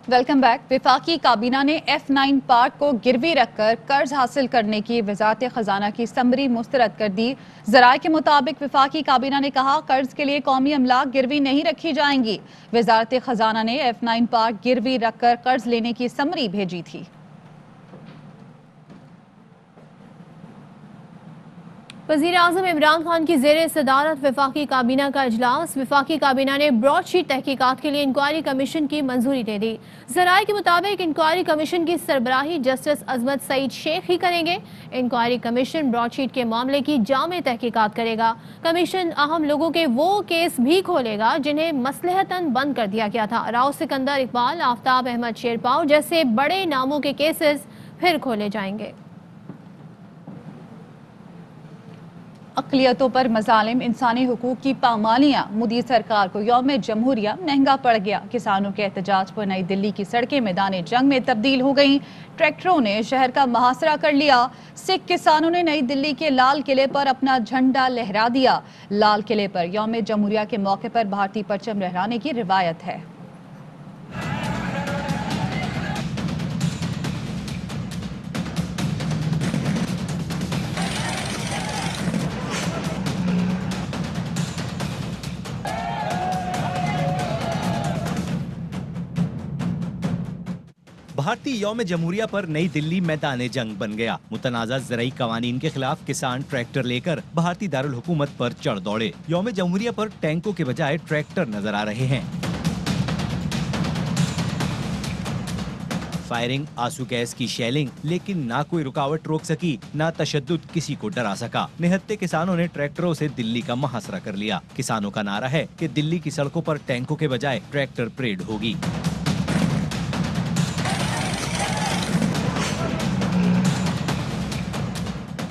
Welcome back. विफाकी काबीना ने F9 park को गिरवी रखकर कर्ज हासिल करने की वजारत खजाना की समरी मुस्तरद कर दी। जराये के मुताबिक विफाकी काबीना ने कहा कर्ज के लिए कौमी अमलाक गिरवी नहीं रखी जाएंगी। वजारत खजाना ने F9 पार्क गिरवी रखकर कर्ज लेने की समरी भेजी थी। वज़ीर-ए-आज़म इमरान खान की ज़ेरे सदारत वफाकी काबीना का इजलास। वफाकी काबीना ने ब्रॉडशीट तहकीकात के लिए इंक्वायरी कमीशन की मंजूरी दे दी। ज़राए के मुताबिक इंक्वायरी कमीशन की सरबराही जस्टिस अजमत सईद शेख ही करेंगे। इंक्वायरी कमीशन ब्रॉडशीट के मामले की जामे तहकीकात करेगा। कमीशन अहम लोगों के वो केस भी खोलेगा जिन्हें मसलहतन बंद कर दिया गया था। राव सिकंदर इकबाल, आफ्ताब अहमद शेरपाव जैसे बड़े नामों के केसेस फिर खोले जाएंगे। अक़लियतों पर मज़ालिम, इंसानी हुकूक की पामालियाँ, मोदी सरकार को यौम जमहूरिया महंगा पड़ गया। किसानों के एहतजाज पर नई दिल्ली की सड़कें मैदान जंग में तब्दील हो गईं। ट्रैक्टरों ने शहर का मुहासरा कर लिया। सिख किसानों ने नई दिल्ली के लाल किले पर अपना झंडा लहरा दिया। लाल किले पर यौम जमहूरिया के मौके पर भारतीय परचम लहराने की रिवायत है। भारतीय यौम जमहूरिया पर नई दिल्ली मैदान जंग बन गया। मुतनाज़ा ज़रई कवानीन के खिलाफ किसान ट्रैक्टर लेकर भारतीय दारुल हुकूमत पर चढ़ दौड़े। यौम जमहूरिया पर टैंकों के बजाय ट्रैक्टर नजर आ रहे हैं। फायरिंग, आंसू गैस की शेलिंग, लेकिन ना कोई रुकावट रोक सकी, ना तशद्दुद किसी को डरा सका। निहत्ते किसानों ने ट्रैक्टरों से दिल्ली का मुहासरा कर लिया। किसानों का नारा है कि दिल्ली की सड़कों पर टैंकों के बजाय ट्रैक्टर परेड होगी।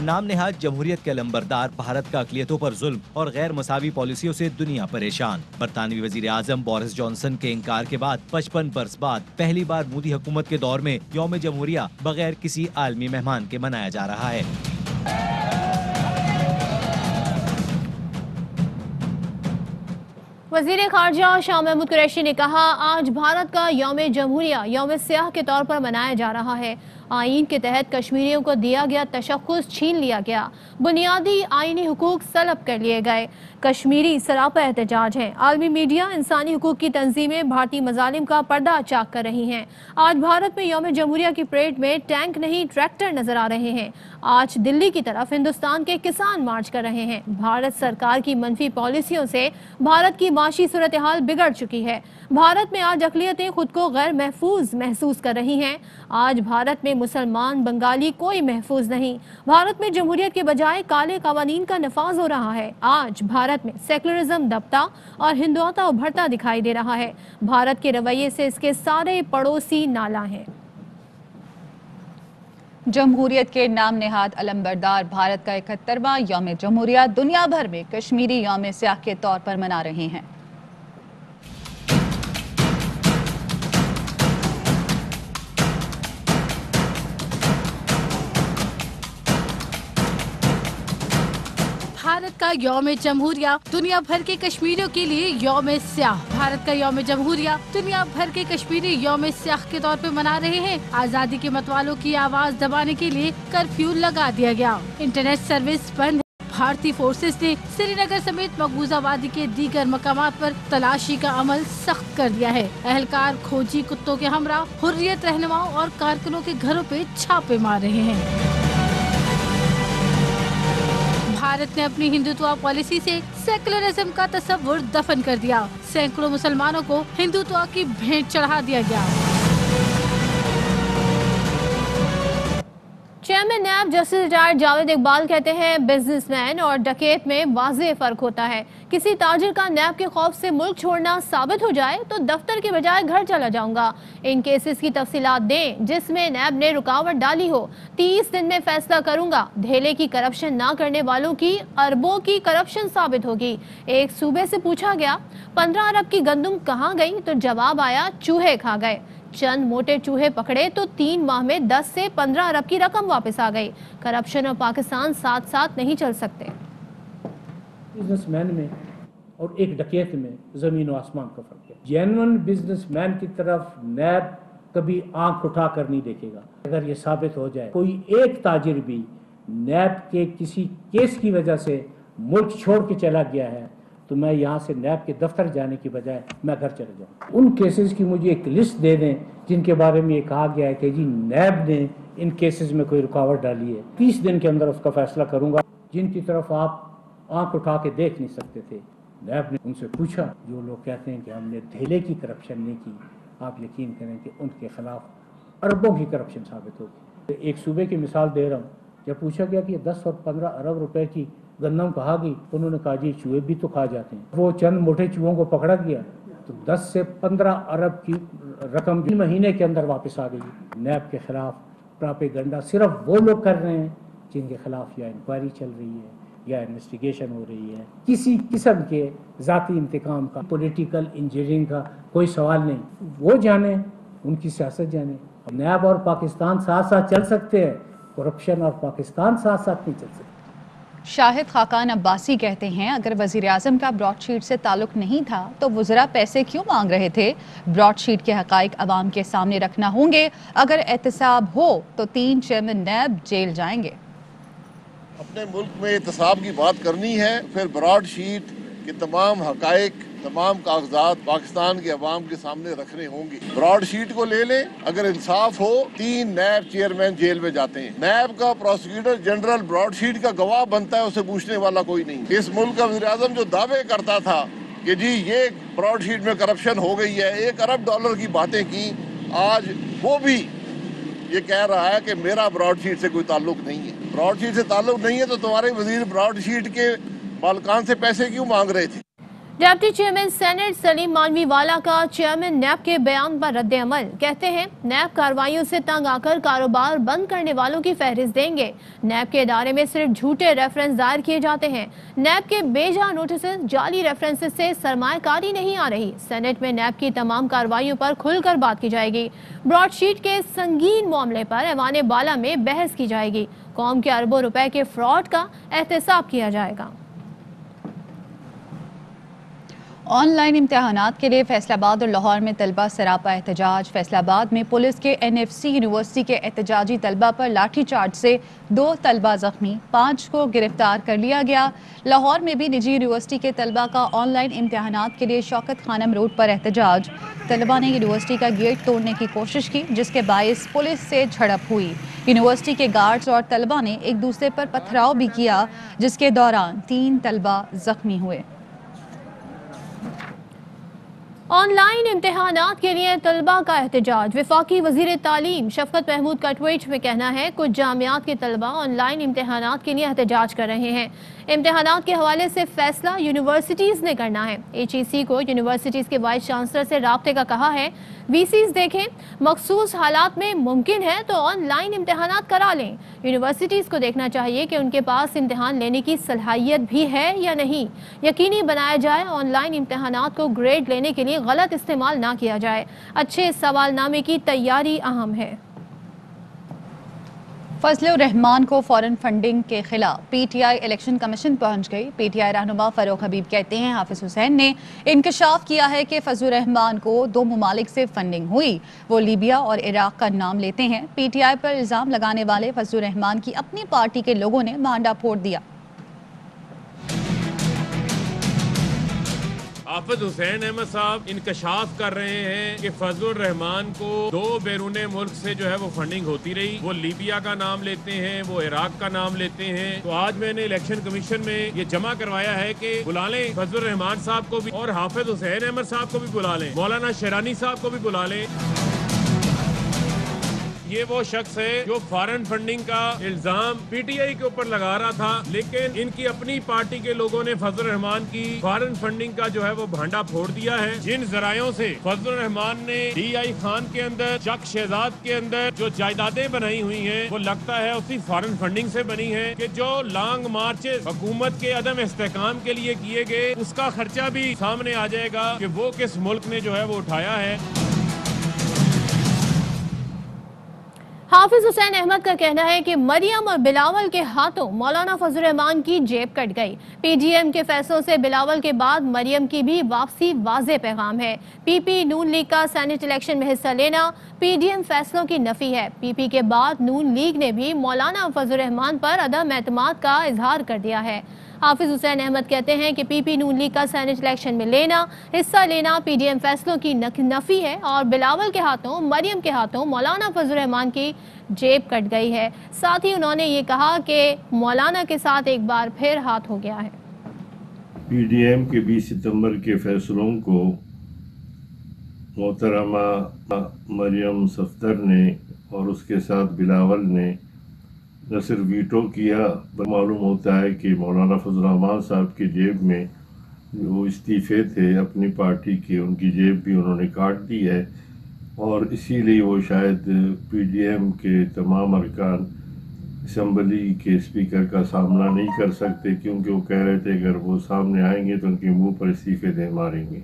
नाम नेहाद जमहूरियत के अलंबरदार भारत का अक़लियतों पर जुल्म और गैर मसावी पॉलिसियों से दुनिया परेशान। बरतानवी वजीर आजम बोरिस जॉनसन के इनकार के बाद 55 बरस बाद पहली बार मोदी हुकूमत के दौर में यौम जमहूरिया बगैर किसी आलमी मेहमान के मनाया जा रहा है। वज़ीर ख़ारजा शाह महमूद कुरैशी ने कहा आज भारत का यौम जमहूरिया यौम सियाह के तौर पर मनाया जा रहा है। आइन के तहत कश्मीरियों को दिया गया तशख़्ख़ुस छीन लिया गया। बुनियादी आइनी हुकूक सलब कर लिए गए। कश्मीरी सरापा एहतजाज है। आलमी मीडिया, इंसानी हुकूक की तंजीमें भारतीय मज़ालिम का पर्दा चाक कर रही हैं। आज भारत में यौम जमहूरिया की परेड में टैंक नहीं ट्रैक्टर नजर आ रहे हैं। आज दिल्ली की तरफ हिंदुस्तान के किसान मार्च कर रहे हैं। भारत सरकार की मनफी पॉलिसियों से भारत की माशी सूरत हाल बिगड़ चुकी है। भारत में आज अक़लियतें खुद को गैर महफूज महसूस कर रही हैं। आज भारत में मुसलमान, बंगाली कोई महफूज नहीं। भारत में जमहूरियत के बजाय काले कवानीन का नफाज हो रहा है। आज भारत में सेकुलरिज्म दबता और हिंदुआता उभरता दिखाई दे रहा है। भारत के रवैये से इसके सारे पड़ोसी नाला हैं। जमहूरियत के नाम नेहाद अलंबरदार भारत का 71वां यौम जमहूरिया दुनिया भर में कश्मीरी यौम सियाह के तौर पर मना रहे हैं। भारत का यौम जमहूरिया दुनिया भर के कश्मीरियों के लिए यौम स्याह। भारत का यौम जमहूरिया दुनिया भर के कश्मीरी यौम स्याह के तौर पे मना रहे हैं। आज़ादी के मतवालों की आवाज दबाने के लिए कर्फ्यू लगा दिया गया। इंटरनेट सर्विस बंद है। भारतीय फोर्सेस ने श्रीनगर समेत मकबूजा वादी के दीगर मकामात पर तलाशी का अमल सख्त कर दिया है। एहलकार खोजी कुत्तों के हमरा हुर्रियत रहनुमाओं और कारकुनों के घरों पे छापे मार रहे हैं। भारत ने अपनी हिंदुत्व पॉलिसी से सेकुलरिज्म का तस्वुर दफन कर दिया। सैकड़ों मुसलमानों को हिंदुत्व की भेंट चढ़ा दिया गया। Chairman NAB justice retired Javed Iqbal कहते हैं बिजनेसमैन और डकैत में वाज़ेह फर्क होता है। किसी ताजिर का नैब के खौफ से मुल्क छोड़ना साबित हो जाए तो दफ्तर के बजाय घर चला जाऊंगा। इन केसेस की तफसीलात दें जिसमें नैब ने रुकावट डाली हो। 30 दिन में फैसला करूंगा। धेले की करप्शन ना करने वालों की अरबों की करप्शन साबित होगी। एक सूबे से पूछा गया 15 अरब की गंदुम कहाँ गई तो जवाब आया चूहे खा गए। चंद मोटे चूहे पकड़े तो 3 माह में 10 से 15 अरब की रकम वापस आ गई। करप्शन और पाकिस्तान साथ साथ नहीं चल सकते। बिजनेसमैन में और एक डकैत में ज़मीन और आसमान का फ़र्क है। जेन्युइन बिजनेसमैन की तरफ नैब कभी आंख उठा कर नहीं देखेगा। अगर ये साबित हो जाए कोई एक ताजिर भी नैब के किसी केस की वजह से मुल्क छोड़ के चला गया है, तो मैं यहाँ से नैब के दफ्तर जाने की बजाय मैं घर चले जाऊँ। उन केसेस की मुझे एक लिस्ट दे दें जिनके बारे में ये कहा गया है कि जी नैब ने इन केसेस में कोई रुकावट डाली है। 30 दिन के अंदर उसका फैसला करूँगा। जिनकी तरफ आप आंख उठा के देख नहीं सकते थे, नैब ने उनसे पूछा। जो लोग कहते हैं कि हमने धेले की करप्शन नहीं की, आप यकीन करें कि उनके खिलाफ अरबों की करप्शन साबित होगी। एक सूबे की मिसाल दे रहा हूँ, जब पूछा गया कि 10 और 15 अरब रुपए की गंदम कहा गई, उन्होंने कहा जी चूहे भी तो खा जाते हैं। वो चंद मोटे चूहों को पकड़ा गया तो 10 से 15 अरब की रकम 3 महीने के अंदर वापस आ गई। नैब के खिलाफ प्रोपेगेंडा सिर्फ वो लोग कर रहे हैं जिनके खिलाफ या इंक्वायरी चल रही है या इन्वेस्टिगेशन हो रही है। किसी किस्म के ज़ाती इंतकाम का, पॉलिटिकल इंजीनियरिंग का कोई सवाल नहीं। वो जाने, उनकी सियासत जाने। नैब और पाकिस्तान साथ साथ चल सकते हैं, करप्शन और पाकिस्तान साथ साथ नहीं चल सकते। शाहिद खाकान अब्बासी कहते हैं अगर वजीर आजम का ब्रॉडशीट से ताल्लुक नहीं था तो वज़रा पैसे क्यों मांग रहे थे। ब्रॉडशीट के हकाइक अवाम के सामने रखना होंगे। अगर एहतसाब हो तो 3 चेयरमैन नैब जेल जाएंगे। अपने मुल्क में एहतसाब की बात करनी है, फिर ब्रॉडशीट के तमाम हकाइक, तमाम कागजात पाकिस्तान के अवाम के सामने रखने होंगे। ब्रॉडशीट को ले लें, अगर इंसाफ हो 3 नैब चेयरमैन जेल में जाते हैं। नैब का प्रोसिक्यूटर जनरल ब्रॉडशीट का गवाह बनता है, उसे पूछने वाला कोई नहीं। इस मुल्क का वज़ीर आज़म जो दावे करता था कि जी ये ब्रॉडशीट में करप्शन हो गई है, $1 अरब की बातें की, आज वो भी ये कह रहा है कि मेरा ब्रॉडशीट से कोई ताल्लुक नहीं है। ब्रॉडशीट से ताल्लुक नहीं है तो तुम्हारे वजीर ब्रॉडशीट के मालकान से पैसे क्यों मांग रहे थे। Deputy chairman senate Salim Mandviwalla का चेयरमैन नैब के बयान पर रद्द अमल। कहते हैं नैब कार्रवाइयों से तंग आकर कारोबार बंद करने वालों की फहरिस्त देंगे। नैब के इदारे में सिर्फ झूठे रेफरेंस दायर किए जाते हैं। नैब के बेजा नोटिस, जाली रेफरेंसेस से सरमायाकारी नहीं आ रही। सेनेट में नैब की तमाम कार्रवाइयों पर खुलकर बात की जाएगी। ब्रॉडशीट के संगीन मामले पर ऐवान बाला में बहस की जाएगी। कौम के अरबों रुपए के फ्रॉड का एहतसाब किया जाएगा। ऑनलाइन इम्तिहानात के लिए फैसलाबाद और लाहौर में तलबा सरापा एहतजाज। फैसलाबाद में पुलिस के NFC यूनिवर्सिटी के एहतजाजी तलबा पर लाठीचार्ज से 2 तलबा जख्मी, 5 को गिरफ्तार कर लिया गया। लाहौर में भी निजी यूनिवर्सिटी के तलबा का ऑनलाइन इम्तिहानात के लिए शौकत खानम रोड पर एहतजाज। तलबा ने यूनिवर्सिटी का गेट तोड़ने की कोशिश की, जिसके बायस पुलिस से झड़प हुई। यूनिवर्सिटी के गार्ड्स और तलबा ने एक दूसरे पर पथराव भी किया, जिसके दौरान 3 तलबा जख्मी हुए। ऑनलाइन इम्तिहानात के लिए तलबा का एहतजाज। वफाकी वजीर तालीम शफकत महमूद का ट्वीट में कहना है कुछ जामियात के तलबा ऑनलाइन इम्तिहानात के लिए एहतजाज कर रहे हैं। इम्तिहानात के हवाले से फैसला यूनिवर्सिटीज़ ने करना है। HEC को यूनिवर्सिटीज़ के वाइस चांसलर से राब्ते का कहा है। VCs देखें, मखसूस हालात में मुमकिन है तो ऑनलाइन इम्तिहानात करा लें। यूनिवर्सिटीज़ को देखना चाहिए कि उनके पास इम्तिहान लेने की सलाहियत भी है या नहीं। यकीनी बनाया जाए ऑनलाइन इम्तिहानात को ग्रेड लेने के लिए गलत इस्तेमाल ना किया जाए। अच्छे सवालनामे की तैयारी अहम है। फजल रहमान को फॉरेन फंडिंग के खिलाफ PTI इलेक्शन कमीशन पहुंच गई। PTI रहनुमा फरूख हबीब कहते हैं हाफिज हुसैन ने इंकशाफ किया है कि फजल रहमान को 2 ममालिक से फंडिंग हुई। वो लीबिया और इराक का नाम लेते हैं। PTI पर इल्ज़ाम लगाने वाले फजल रहमान की अपनी पार्टी के लोगों ने भांडा फोड़ दिया। हाफिज हुसैन अहमद साहब इंकशाफ कर रहे हैं कि फजल रहमान को 2 बैरूने मुल्क से जो है वो फंडिंग होती रही। वो लीबिया का नाम लेते हैं, वो इराक का नाम लेते हैं। तो आज मैंने इलेक्शन कमीशन में ये जमा करवाया है कि बुला लें फजल रहमान साहब को भी और हाफिज हुसैन अहमद साहब को भी बुला लें, मौलाना शेरानी साहब को भी बुला लें। ये वो शख्स है जो फॉरेन फंडिंग का इल्जाम PTI के ऊपर लगा रहा था, लेकिन इनकी अपनी पार्टी के लोगों ने फजल रहमान की फॉरेन फंडिंग का जो है वो भांडा फोड़ दिया है। जिन जरायों से फजल रहमान ने DI खान के अंदर, चक शहजाद के अंदर जो जायदादें बनाई हुई हैं, वो लगता है उसी फॉरेन फंडिंग से बनी है। कि जो लॉन्ग मार्चेस हुकूमत के अदम इस्तेकाम के लिए किए गए, उसका खर्चा भी सामने आ जाएगा कि वो किस मुल्क ने जो है वो उठाया है। हाफिज हुसैन अहमद का कहना है कि मरियम और बिलावल के हाथों मौलाना फजल रहमान की जेब कट गई। पीडीएम के फैसलों से बिलावल के बाद मरियम की भी वापसी वाज़े पैगाम है। पीपी नून लीग का सेनेट इलेक्शन में हिस्सा लेना पीडीएम फैसलों की नफी है। पीपी के बाद नून लीग ने भी मौलाना फजल रहमान पर अदम एतमाद का इजहार कर दिया है। हाफिज हुसैन अहमद कहते हैं कि पीपी नून लीग का सेनेट इलेक्शन में हिस्सा लेना पीडीएम फैसलों की नफी है और बिलावल के हाथों मरियम के हाथों मौलाना फजल रहमान की जेब कट गई है। साथ ही उन्होंने ये कहा कि मौलाना के साथ एक बार फिर हाथ हो गया है। पीडीएम के 20 सितंबर के फैसलों को मोहतरमा मरियम सफ्दर ने और उसके साथ बिलावल ने न सिर्फ वीटो किया, मालूम होता है कि मौलाना फजल रहमान साहब की जेब में जो इस्तीफ़े थे अपनी पार्टी के, उनकी जेब भी उन्होंने काट दी है और इसीलिए वो शायद पीडीएम के तमाम अरकान असम्बली के स्पीकर का सामना नहीं कर सकते, क्योंकि वो कह रहे थे अगर वो सामने आएंगे तो उनके मुंह पर इस्तीफ़े दे मारेंगे।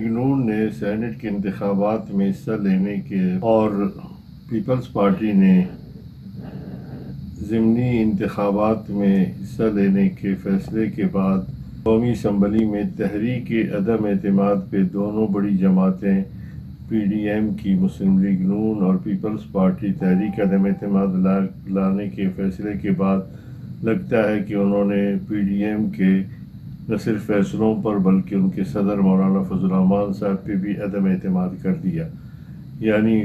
नून ने सेनेट के इंतखाबात में हिस्सा लेने के और पीपल्स पार्टी ने ज़िमनी इंतखाबात में हिस्सा लेने के फैसले के बाद कौमी असम्बली में तहरीक अदम एतमाद पे दोनों बड़ी जमातें पीडीएम की मुस्लिम लीग नून और पीपल्स पार्टी तहरीक अदम एतमाद लाने के फैसले के बाद लगता है कि उन्होंने पीडीएम के न सिर्फ फैसलों पर बल्कि उनके सदर मौलाना फजल रहमान साहब पे भी अदम एतमाद कर दिया। यानी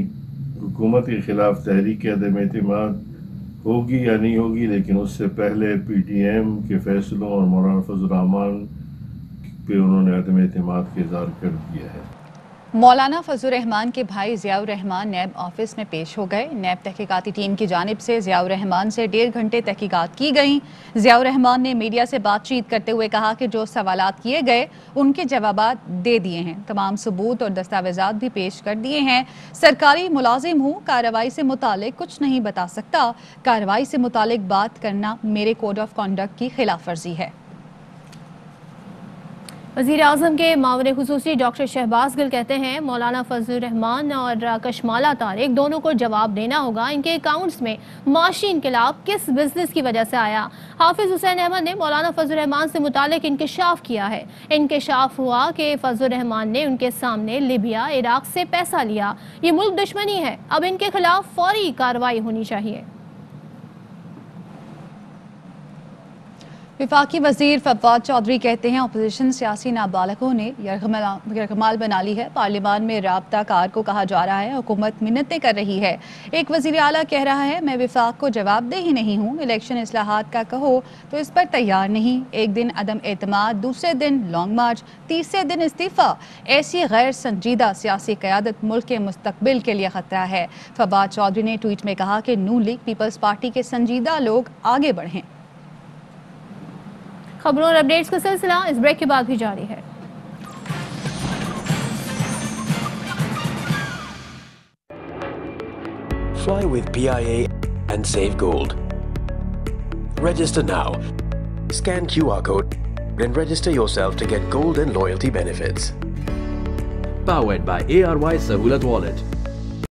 हुकूमत के ख़िलाफ़ तहरीक अदम एतमाद होगी या नहीं होगी, लेकिन उससे पहले पीडीएम के फैसलों और मौलाना फजल रहमान पे उन्होंने अदम एतमाद का इज़हार कर दिया है। मौलाना फजल रहमान के भाई ज़ियाउर रहमान नैब ऑफिस में पेश हो गए। नैब तहकीकाती टीम की जानिब से ज़ियाउर रहमान से 1.5 घंटे तहकीकात की गई। ज़ियाउर रहमान ने मीडिया से बातचीत करते हुए कहा कि जो सवालात किए गए उनके जवाबात दे दिए हैं, तमाम सबूत और दस्तावेजात भी पेश कर दिए हैं। सरकारी मुलाजिम हूँ, कार्रवाई से मुतालिक कुछ नहीं बता सकता। कार्रवाई से मुतालिक बात करना मेरे कोड ऑफ कॉन्डक्ट की खिलाफ वर्जी है। वज़ीर आज़म के मामले खुसूसी डॉक्टर शहबाज गिल कहते हैं मौलाना फजल रहमान और कशमाला तारिक दोनों को जवाब देना होगा। इनके अकाउंट्स में माशी इनकलाब किस बिजनेस की वजह से आया। हाफिज हुसैन अहमद ने मौलाना फजल रहमान से मुतालिक इंकशाफ किया है। इंकशाफ हुआ कि फजल रहमान ने उनके सामने लिबिया इराक से पैसा लिया। ये मुल्क दुश्मनी है, अब इनके खिलाफ फौरी कार्रवाई होनी चाहिए। विफाकी वजीर फवाद चौधरी कहते हैं अपोजिशन सियासी नाबालगों ने यरगमाल बना ली है। पार्लियामान में राब्ता कार को कहा जा रहा है हुकूमत मिन्नतें कर रही है। एक वजीर आला कह रहा है मैं विफाक को जवाबदेह ही नहीं हूँ, इलेक्शन इस्लाहात का कहो तो इस पर तैयार नहीं। एक दिन अदम एतमाद, दूसरे दिन लॉन्ग मार्च, तीसरे दिन इस्तीफ़ा। ऐसी गैर संजीदा सियासी क़यादत मुल्क के मुस्तकबिल के लिए ख़तरा है। फवाद चौधरी ने ट्वीट में कहा कि नून लीग पीपल्स पार्टी के संजीदा लोग आगे बढ़ें। खबरों और अपडेट्स का सिलसिला इस ब्रेक के बाद भी जारी है। Fly with PIA and save gold. Register now. Scan QR code and register yourself to get gold and loyalty benefits. Powered by ARY Sahulat Wallet.